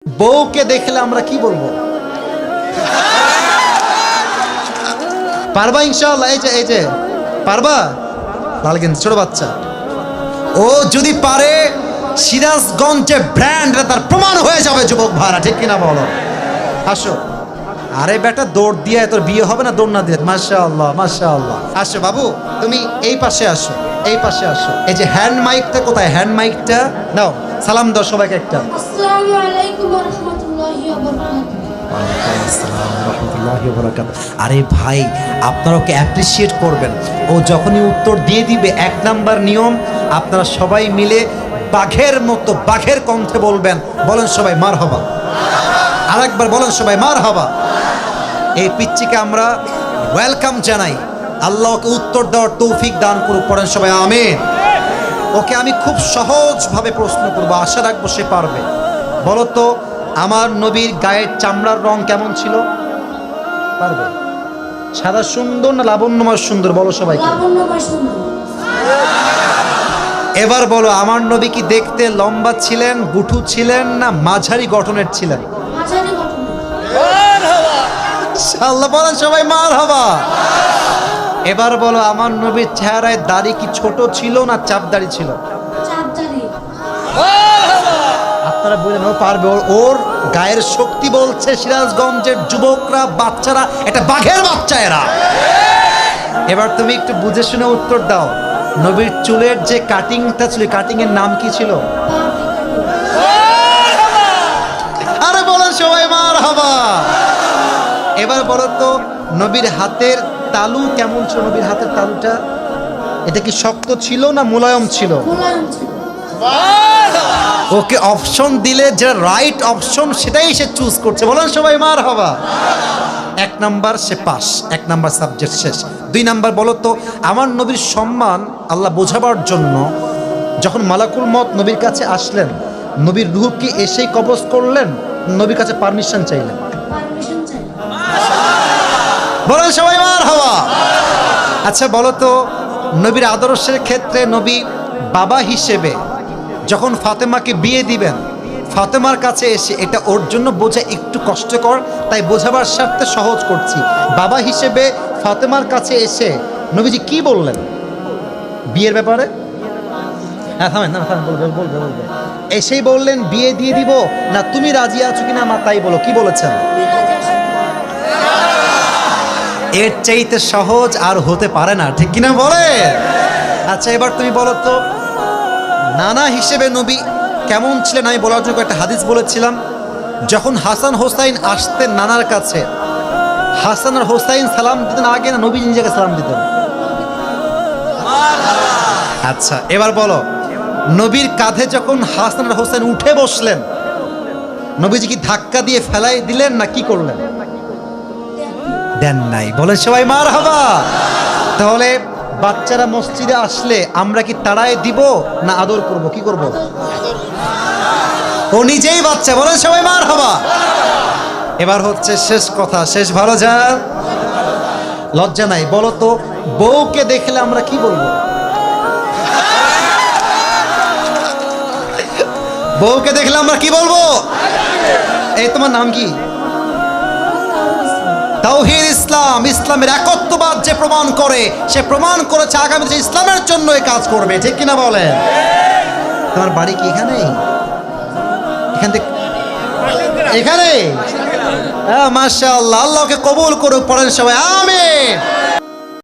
বউকে দেখলে আমরা কি বলবো? পারবা ইনশাআল্লাহ? এই যে পারবা? লাল কিন্তু ছোট বাচ্চা, ও যদি পারে সিরাজগঞ্জে ব্র্যান্ড তার প্রমাণ হয়ে যাবে যুবক ভাড়া, ঠিক কিনা বলো? আসো। আরে বেটা দৌড় দিয়ে তোর বিয়ে হবে না দৌড় না দিয়ে? মাশাআল্লাহ মাশাআল্লাহ। আসো বাবু, তুমি এই পাশে আসো, এই পাশে আসো। এই যে হ্যান্ড মাইকটা কোথায়? হ্যান্ড মাইকটা নাও, সালাম দাও সবাইকে একটা। আসসালামু আলাইকুম ওয়া রাহমাতুল্লাহি ওয়া বারাকাতুহু। আরে ভাই, আপনারা ওকে অ্যাপ্রিসিয়েট করবেন। ও যখনই উত্তর দিয়ে দিবে, 1 নাম্বার নিয়ম, আপনারা সবাই মিলে বাঘের মতো বাঘের কণ্ঠে বলবেন। বলেন সবাই মারহাবা। আরেকবার বলেন সবাই মারহাবা। এই পিচ্চিকে আমরা ওয়েলকাম জানাই। আল্লাহ ওকে উত্তর দেওয়ার তৌফিক দান করুক। পড়েন সবাই আমিন। ওকে আমি খুব সহজভাবে প্রশ্ন করবো, আশা রাখবো সে পারবে। বলো তো, আমার নবীর গায়ের চামড়ার রং কেমন ছিল? পারবে? সাদা সুন্দর না লাবণ্যময় সুন্দর? বলো সবাইকে। লাবণ্যময় সুন্দর। এবার বলো, আমার নবী কি দেখতে লম্বা ছিলেন, গুঠু ছিলেন, না মাঝারি গঠনের ছিলেন? মাঝারি গঠনের। আল্লাহ বলেন সবাই মারহাবা। এবার বলো, আমার নবীর চেহারায় দাড়ি কি ছোট ছিল না চাপ দাড়ি ছিল? চাপদারি। আপনারা বলেন ও পারবে। ওর গায়ের শক্তি বলছে সিরাজগঞ্জের যুবকরা, বাচ্চারা এটা বাঘের বাচ্চা এরা। এবার তুমি একটু বুঝে শুনে উত্তর দাও। নবীর চুলের যে কাটিংটা ছিল, কাটিং এর নাম কি ছিল? আরে বলেন সবাই মারহাবা। এবার বলো তো, নবীর হাতের তালু কেমন ছিল? নবীর হাতের তালুটা এটা কি শক্ত ছিল না মোলায়েম ছিল? মোলায়েম ছিল। ওকে অপশন দিলে যে রাইট অপশন সেটাই সে চুজ করছে। বলেন সবাই মারহাবা। 1 নাম্বার সে পাস, 1 নাম্বার সাবজেক্ট শেষ। 2 নাম্বার বলো তো, আমার নবীর সম্মান আল্লাহ বোঝাবার জন্য যখন মালাকুল মত নবীর কাছে আসলেন, নবীর রূহ কি এসেই কবজ করলেন, নবীর কাছে পারমিশন চাইলেন? পারমিশন চাই। বলেন সবাই মারহাবা। আচ্ছা বলো তো, নবীর আদর্শের ক্ষেত্রে নবী বাবা হিসেবে যখন ফাতেমাকে বিয়ে দিবেন, ফাতেমার কাছে এসে, এটা ওর জন্য বোঝা একটু কষ্টকর, তাই বোঝাবার স্বার্থে সহজ করছি। বাবা হিসেবে ফাতেমার কাছে এসে নবীজি কি বললেন বিয়ের ব্যাপারে? হ্যাঁ থামেন না, থামেন, বলবে। এসেই বললেন বিয়ে দিয়ে দিব, না তুমি রাজি আছো কিনা মা তাই বলো, কি বলেছেন? এর চাইতে সহজ আর হতে পারে না, ঠিক কিনা বলে? আচ্ছা এবার তুমি বলো তো, নানা হিসেবে নবী কেমন ছিলেন? আমি বলার জন্য একটা হাদিস বলেছিলাম, যখন হাসান হোসাইন আসতেন নানার কাছে, হাসান আর হোসাইন সালাম দিতেন আগে না নবী নিজেকে সালাম দিতেন? আচ্ছা এবার বলো, নবীর কাঁধে যখন হাসান আর হোসাইন উঠে বসলেন, নবীজি কি ধাক্কা দিয়ে ফেলাই দিলেন না কি করলেন? দেন নাই। বলে সবাই মারহাবা। তাহলে বাচ্চারা মসজিদে আসলে আমরা কি তাড়ায় দিব না আদর করব? কি করব? ও নিজেই বাচ্চা। বলে সবাই মারহাবা। এবার হচ্ছে শেষ কথা, শেষ ভালো যা, লজ্জা নাই। বলো তো, বউকে দেখলে আমরা কি বলবো? বউকে দেখলে আমরা কি বলবো? এই তোমার নাম কি? তাওহীদ ইসলাম। ইসলামের একত্ববাদ যে প্রমাণ করে, সে প্রমাণ করেছে আগামীতে ইসলামের জন্য এই কাজ করবে, ঠিক কিনা বলেন? তোমার বাড়ি কি এখানে? এখান থেকে এখানে? মাশাআল্লাহ, আল্লাহকে কবুল করুক। পড়েন সবাই আমিন।